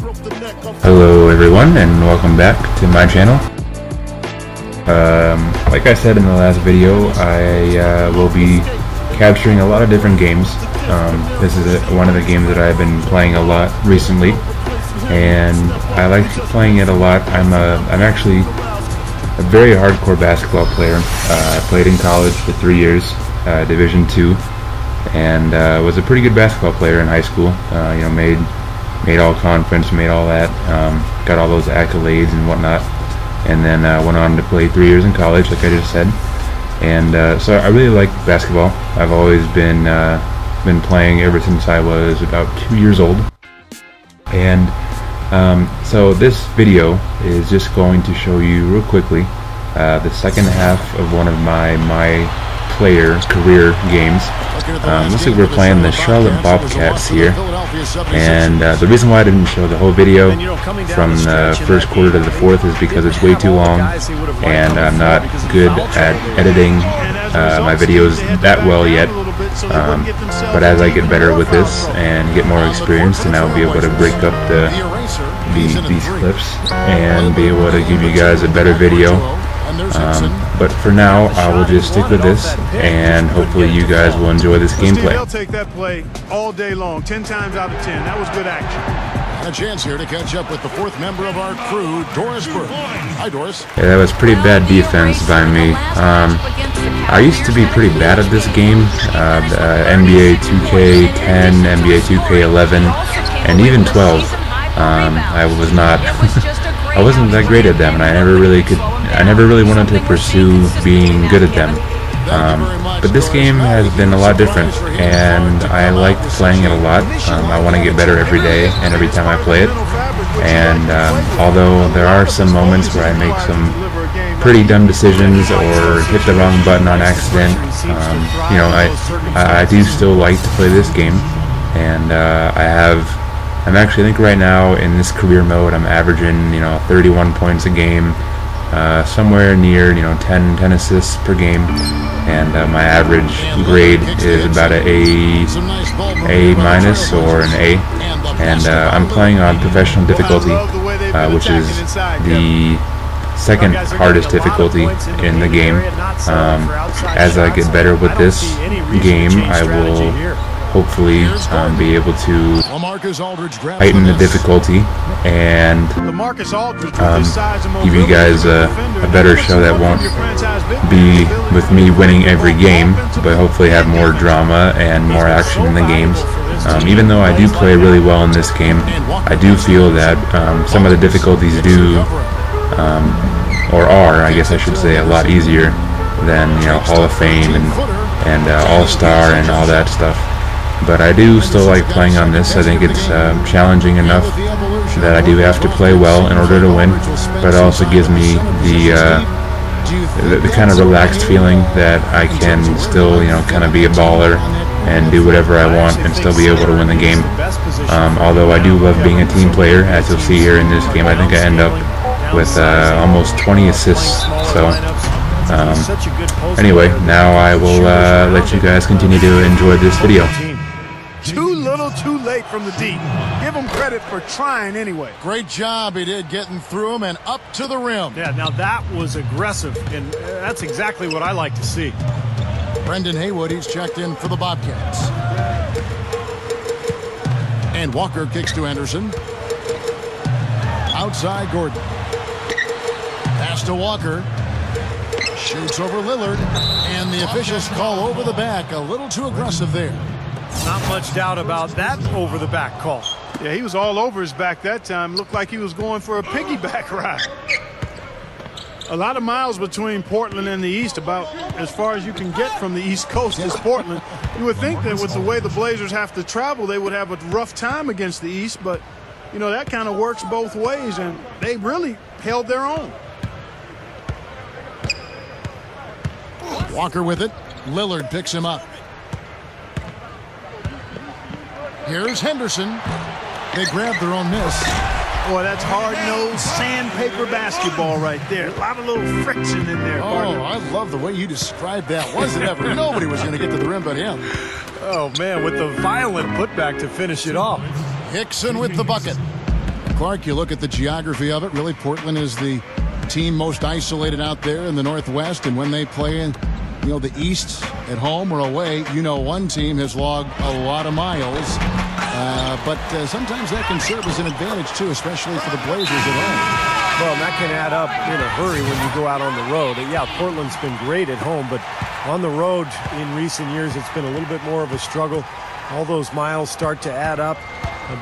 Hello everyone and welcome back to my channel. Like I said in the last video, I will be capturing a lot of different games. This is one of the games that I've been playing a lot recently, and I like playing it a lot. I'm actually a very hardcore basketball player. I played in college for 3 years, Division II, and was a pretty good basketball player in high school. Made all conference, made all that, got all those accolades and whatnot, and then went on to play 3 years in college, like I just said. And so I really like basketball. I've always been playing ever since I was about 2 years old. And so this video is just going to show you real quickly the second half of one of my player career games. Looks like we're playing the Charlotte Bobcats here, and the reason why I didn't show the whole video from the first quarter to the fourth is because it's way too long, and I'm not good at editing my videos that well yet. But as I get better with this and get more experience, and I'll be able to break up these clips and be able to give you guys a better video. But for now, I will just stick with this, and hopefully you guys will enjoy this gameplay. They'll take that play all day long, 10 times out of 10. That was good action. A chance here to catch up with the fourth member of our crew, Doris Burke. Hi, Doris. Yeah, that was pretty bad defense by me. I used to be pretty bad at this game. NBA 2K10, NBA 2K11, and even 12. I was not. I wasn't that great at them, and I never really wanted to pursue being good at them. But this game has been a lot different, and I like playing it a lot. I want to get better every day and every time I play it. And although there are some moments where I make some pretty dumb decisions or hit the wrong button on accident, I do still like to play this game. And I'm actually, I think right now in this career mode, I'm averaging 31 points a game, somewhere near 10 assists per game, and my average grade is about an A minus or an A, and I'm playing on professional difficulty, which is the second hardest difficulty in the game. As I get better with this game, I will hopefully be able to heighten the difficulty and give you guys a better show that won't be with me winning every game, but hopefully have more drama and more action in the games. Even though I do play really well in this game, I do feel that some of the difficulties are, I guess I should say, a lot easier than Hall of Fame and All-Star and all that stuff. But I do still like playing on this. I think it's challenging enough that I do have to play well in order to win, but it also gives me the kind of relaxed feeling that I can still kind of be a baller and do whatever I want and still be able to win the game. Although I do love being a team player, as you'll see here in this game. I think I end up with almost 20 assists. So anyway, now I will let you guys continue to enjoy this video. Too little, too late from the deep. Give him credit for trying anyway. Great job he did getting through him and up to the rim. Yeah, now that was aggressive, and that's exactly what I like to see. Brendan Haywood, he's checked in for the Bobcats. And Walker kicks to Anderson. Outside Gordon. Pass to Walker. Shoots over Lillard. And the officials call over the back. A little too aggressive there. Not much doubt about that over-the-back call. Yeah, he was all over his back that time. Looked like he was going for a piggyback ride. A lot of miles between Portland and the East, about as far as you can get from the East Coast is Portland. You would think that with the way the Blazers have to travel, they would have a rough time against the East, but, that kind of works both ways, and they really held their own. Walker with it. Lillard picks him up. Here's Henderson. They grab their own miss. Boy, that's hard-nosed sandpaper basketball right there. A lot of little friction in there, partner. Oh, I love the way you described that. Was it ever? Nobody was going to get to the rim but him. Oh, man, with the violent putback to finish it off. Hickson with the bucket. Clark, you look at the geography of it. Really, Portland is the team most isolated out there in the Northwest. And when they play in, the East at home or away, one team has logged a lot of miles. But sometimes that can serve as an advantage, too, especially for the Blazers at home. Well, and that can add up in a hurry when you go out on the road. Yeah, Portland's been great at home, but on the road in recent years, it's been a little bit more of a struggle. All those miles start to add up.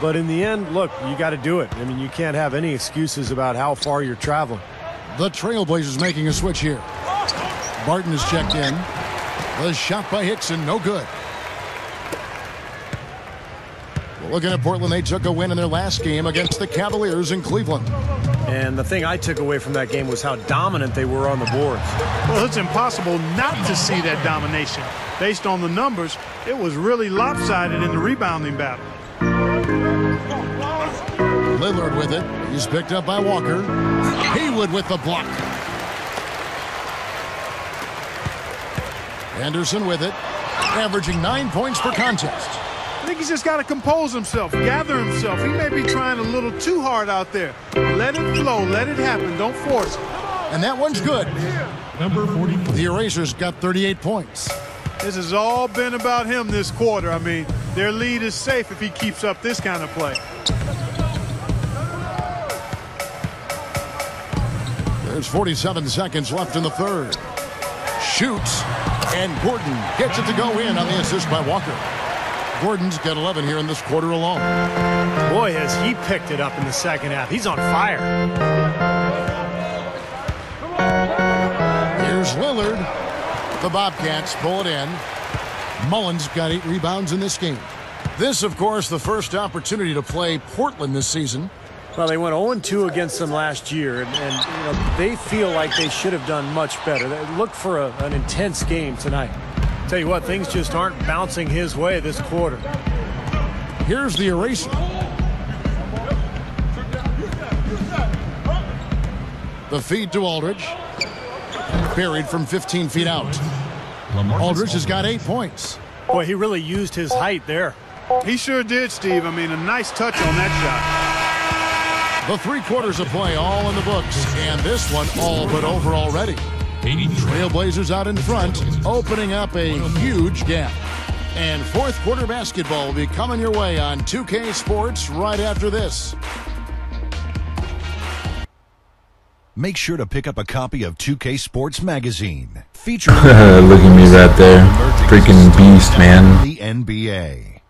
But in the end, look, you got to do it. I mean, you can't have any excuses about how far you're traveling. The Trailblazers making a switch here. Barton is checked in. The shot by Hickson, no good. Well, looking at Portland, they took a win in their last game against the Cavaliers in Cleveland. And the thing I took away from that game was how dominant they were on the boards. Well, it's impossible not to see that domination. Based on the numbers, it was really lopsided in the rebounding battle. Lillard with it. He's picked up by Walker. Haywood with the block. Anderson with it. Averaging 9 points per contest. I think he's just got to compose himself, gather himself. He may be trying a little too hard out there. Let it flow. Let it happen. Don't force it. And that one's good. Number 44. The Erasers got 38 points. This has all been about him this quarter. I mean, their lead is safe if he keeps up this kind of play. There's 47 seconds left in the third. Shoots, and Gordon gets it to go in on the assist by Walker. Gordon's got 11 here in this quarter alone. Boy, has he picked it up in the second half. He's on fire. Here's Lillard. The Bobcats pull it in. Mullins got 8 rebounds in this game. This, of course, the first opportunity to play Portland this season. Well, they went 0-2 against them last year, and they feel like they should have done much better. They look for an intense game tonight. Tell you what, things just aren't bouncing his way this quarter. Here's the eraser. The feed to Aldridge. Buried from 15 feet out. Aldridge has got 8 points. Boy, he really used his height there. He sure did, Steve. I mean, a nice touch on that shot. The 3 quarters of play all in the books, and this one all but over already. Trailblazers out in front, opening up a huge gap. And fourth quarter basketball will be coming your way on 2K Sports right after this. Make sure to pick up a copy of 2K Sports Magazine. Featuring Look at me right there. Freaking beast, man. The NBA.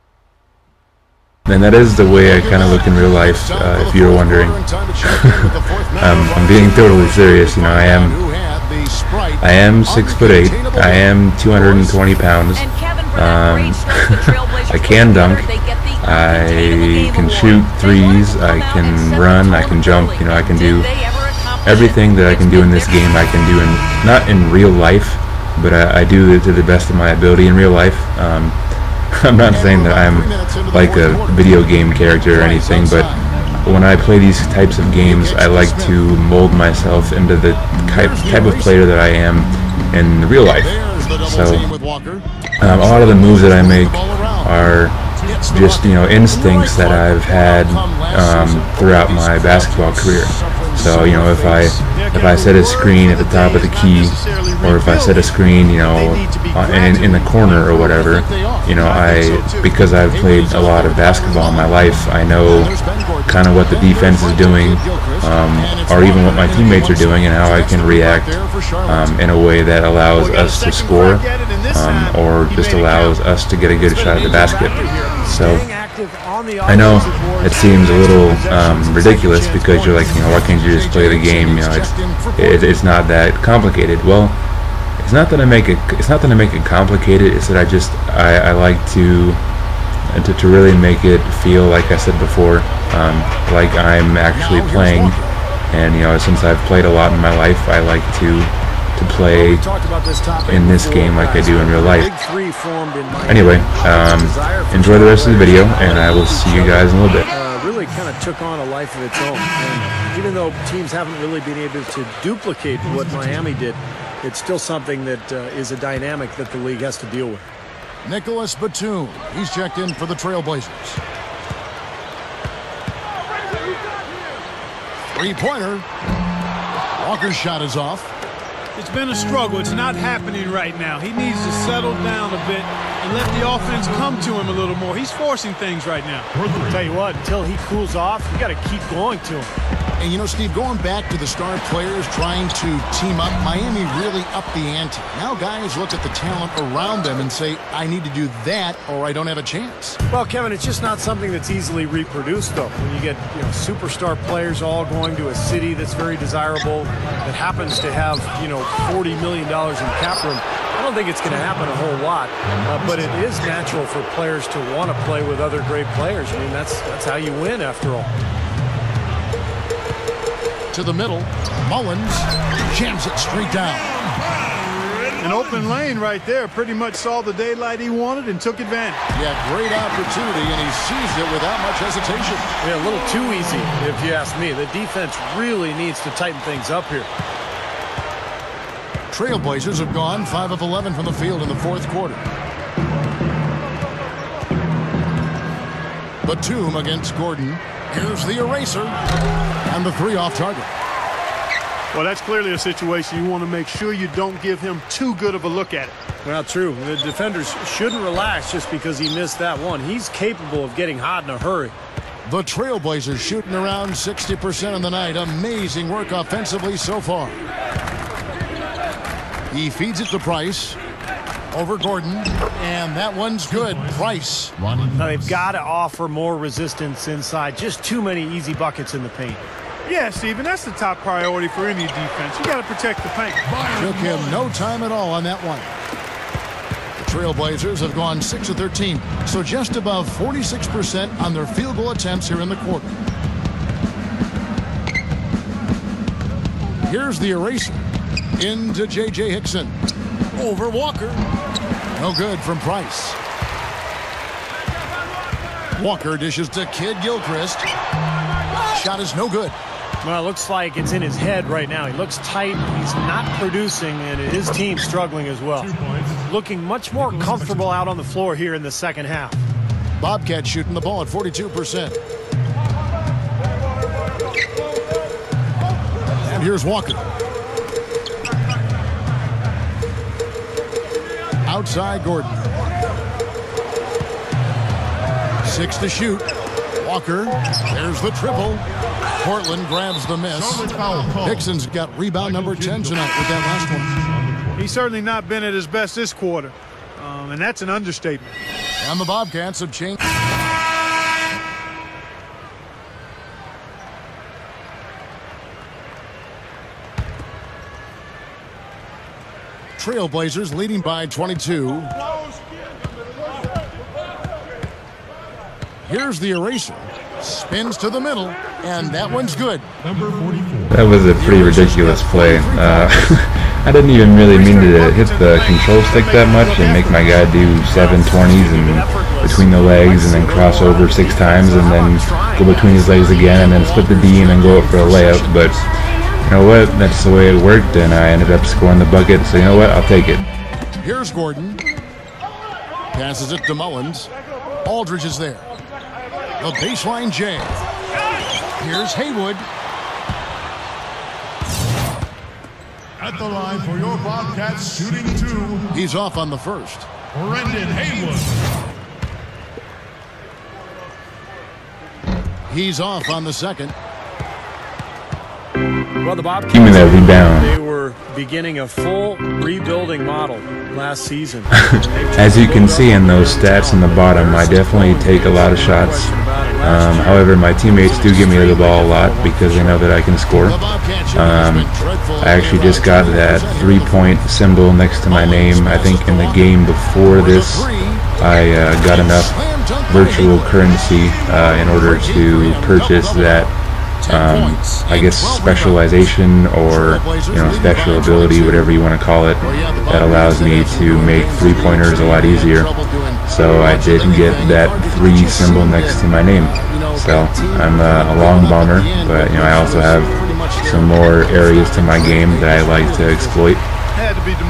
And that is the way I kind of look in real life, if you were wondering. I'm being totally serious. You know, I am 6'8". I am 220 pounds. I can dunk. I can shoot threes. I can run. I can jump. You know, I can do everything that I can do in this game. I can do not in real life, but I do it to the best of my ability in real life. I'm not saying that I'm like a video game character or anything, but when I play these types of games, I like to mold myself into the type of player that I am in real life. So a lot of the moves that I make are just, you know, instincts that I've had throughout my basketball career. So, you know, if I set a screen at the top of the key, or if I set a screen, you know, in the corner or whatever, you know, because I've played a lot of basketball in my life, I know kind of what the defense is doing, or even what my teammates are doing, and how I can react in a way that allows us to score, or just allows us to get a good shot at the basket. So I know it seems a little ridiculous, because you're like, you know, why can't you just play the game? You know, it's not that complicated. Well, it's not that I make it complicated. It's that I like to really make it feel, like I said before, like I'm actually playing. And, you know, since I've played a lot in my life, I like to play in this game like I do in real life. Anyway, enjoy the rest of the video, and I will see you guys in a little bit. Really kind of took on a life of its own. And even though teams haven't really been able to duplicate what Miami did, it's still something that is a dynamic that the league has to deal with. Nicholas Batum, he's checked in for the Trailblazers. Three-pointer. Walker's shot is off. It's been a struggle. It's not happening right now. He needs to settle down a bit and let the offense come to him a little more. He's forcing things right now. I'll tell you what, until he cools off, you got to keep going to him. And, you know, Steve, going back to the star players trying to team up, Miami really upped the ante. Now guys look at the talent around them and say, I need to do that or I don't have a chance. Well, Kevin, it's just not something that's easily reproduced, though. When you get superstar players all going to a city that's very desirable, that happens to have, $40 million in cap room, I don't think it's going to happen a whole lot. But it is natural for players to want to play with other great players. I mean, that's how you win, after all. To the middle, Mullins jams it straight down. An open lane right there. Pretty much saw the daylight he wanted and took advantage. Yeah, great opportunity, and he seized it without much hesitation. Yeah, a little too easy, if you ask me. The defense really needs to tighten things up here. Trailblazers have gone 5 of 11 from the field in the fourth quarter. Batum against Gordon. Here's the eraser. And the three off target. Well, that's clearly a situation you want to make sure you don't give him too good of a look at it. Well, true. The defenders shouldn't relax just because he missed that one. He's capable of getting hot in a hurry. The Trailblazers shooting around 60% on the night. Amazing work offensively so far. He feeds it to Price. Over Gordon, and that one's good. Price. Now they've got to offer more resistance inside. Just too many easy buckets in the paint. Yeah, Steven, that's the top priority for any defense. You got to protect the paint. Took him no time at all on that one. The Trailblazers have gone 6 of 13, so just above 46% on their field goal attempts here in the quarter. Here's the eraser. Into J.J. Hickson. Over Walker. No good from Price. Walker dishes to Kid Gilchrist. Shot is no good. Well, it looks like it's in his head right now. He looks tight. He's not producing, and his team's struggling as well. Looking much more comfortable out on the floor here in the second half. Bobcats shooting the ball at 42%. And here's Walker. Outside Gordon. 6 to shoot. Walker. There's the triple. Portland grabs the miss. Hickson's got rebound number 10 tonight with that last one. He's certainly not been at his best this quarter. And that's an understatement. And the Bobcats have changed. Trailblazers leading by 22. Here's the eraser. Spins to the middle, and that one's good. That was a pretty ridiculous play. I didn't even really mean to hit the control stick that much and make my guy do 720s and between the legs and then cross over 6 times and then go between his legs again and then split the D and then go up for a layup. But you know what? That's the way it worked, and I ended up scoring the bucket. So you know what? I'll take it. Here's Gordon. Passes it to Mullins. Aldridge is there. The baseline J. Here's Haywood. At the line for your Bobcats, shooting 2. He's off on the first. Brendan Haywood. He's off on the second. Well, the Bobcats, Give me that rebound. They were beginning a full rebuilding model last season. As you can see in those stats in the bottom, I definitely take a lot of shots. However, my teammates do give me the ball a lot because they know that I can score. I actually just got that 3-point symbol next to my name. I think in the game before this, I got enough virtual currency in order to purchase that I guess specialization or special ability, whatever you want to call it, that allows me to make 3-pointers a lot easier. So I did get that 3 symbol next to my name. So I'm a long bomber, but I also have some more areas to my game that I like to exploit.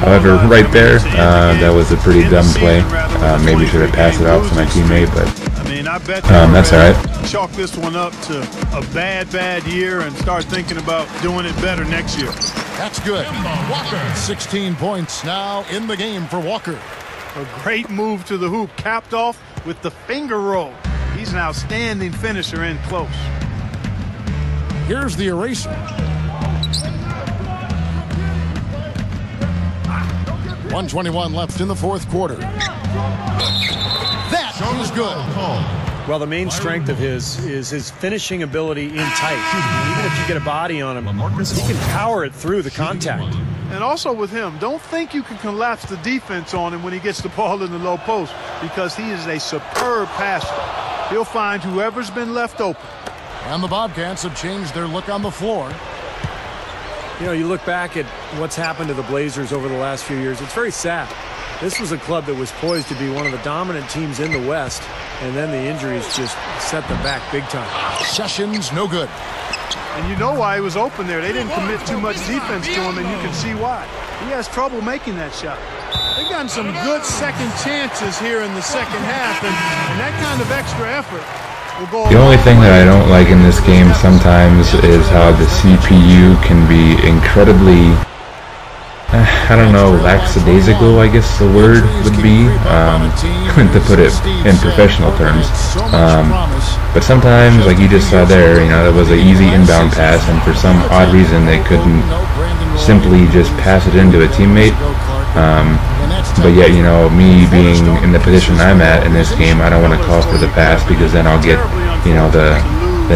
However, right there, that was a pretty dumb play. Maybe should have passed it off to my teammate, but I bet that's all right. chalk this one up to a bad year and start thinking about doing it better next year. That's good. Walker, 16 points now in the game for Walker. A great move to the hoop, capped off with the finger roll. He's an outstanding finisher in close. Here's the eraser. 1:21 left in the fourth quarter. That is good. Well, the main strength of his is his finishing ability in tight. Even if you get a body on him, he can power it through the contact. And also with him, don't think you can collapse the defense on him when he gets the ball in the low post, because he is a superb passer. He'll find whoever's been left open. And the Bobcats have changed their look on the floor. You know, you look back at what's happened to the Blazers over the last few years, it's very sad. This was a club that was poised to be one of the dominant teams in the West, and then the injuries just set them back big time. Sessions, no good. And you know why he was open there. They didn't commit too much defense to him, and you can see why. He has trouble making that shot. They've gotten some good second chances here in the second half, and that kind of extra effort will go. The only thing that I don't like in this game sometimes is how the CPU can be incredibly, I don't know, lackadaisical, I guess the word would be, to put it in professional terms. But sometimes, like you just saw there, you know, that was an easy inbound pass, and for some odd reason they couldn't simply just pass it into a teammate. But yet, you know, me being in the position I'm at in this game, I don't want to call for the pass, because then I'll get, you know, the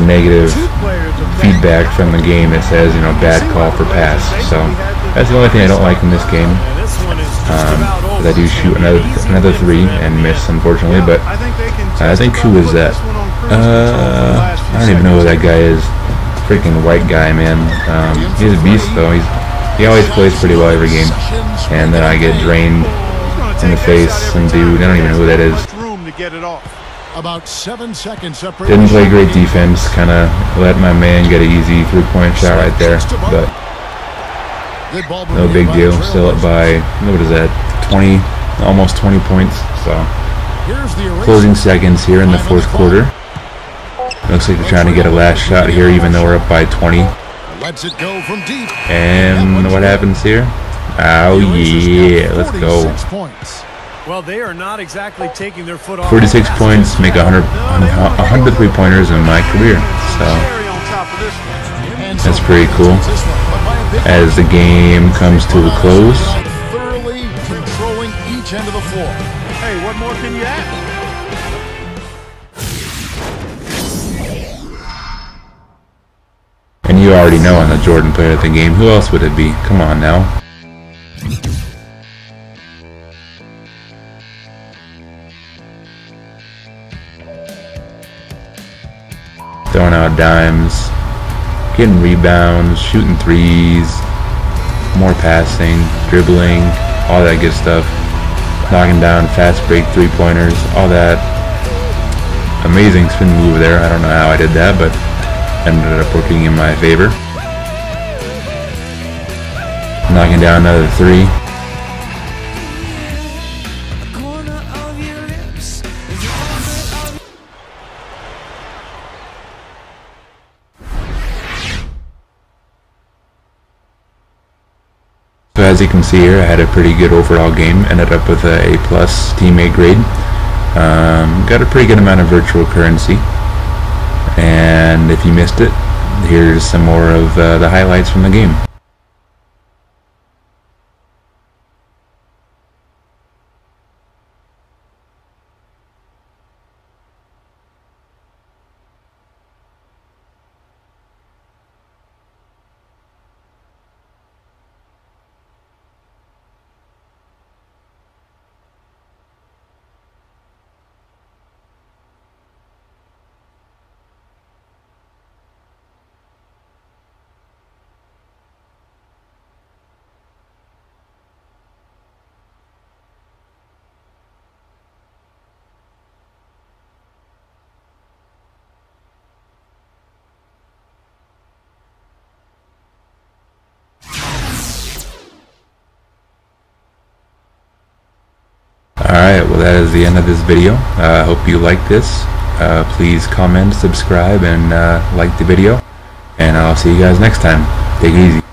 negative feedback from the game that says, you know, bad call for pass. So that's the only thing I don't like in this game. I do shoot another three and miss, unfortunately. But I think, who is that? I don't even know who that guy is. Freaking white guy, man. He's a beast, though. He always plays pretty well every game. And then I get drained in the face, and dude, I don't even know who that is. About 7 seconds. Didn't play great defense. Kind of let my man get an easy three-point shot right there. But no big deal. Still up by, what is that, 20, almost 20 points. So closing seconds here in the fourth quarter. Looks like they're trying to get a last shot here, even though we're up by 20. Lets it go from deep. And what happens here? Oh yeah, let's go. Well, they are not exactly taking their foot off. 46 points, make 100 3-pointers in my career. So that's pretty cool. As the game comes to a close. Thoroughly controlling each end of the floor. Hey, what more can you ask? And you already know I'm the Jordan player of the game. Who else would it be? Come on now. Throwing out dimes, getting rebounds, shooting threes, more passing, dribbling, all that good stuff. Knocking down fast break three-pointers, all that. Amazing spin move there. I don't know how I did that, but ended up working in my favor. Knocking down another three. So as you can see here, I had a pretty good overall game. Ended up with a A+ teammate grade. Got a pretty good amount of virtual currency. And if you missed it, here's some more of the highlights from the game. Alright, well that is the end of this video. I hope you liked this. please comment, subscribe, and like the video. And I'll see you guys next time. Take it easy.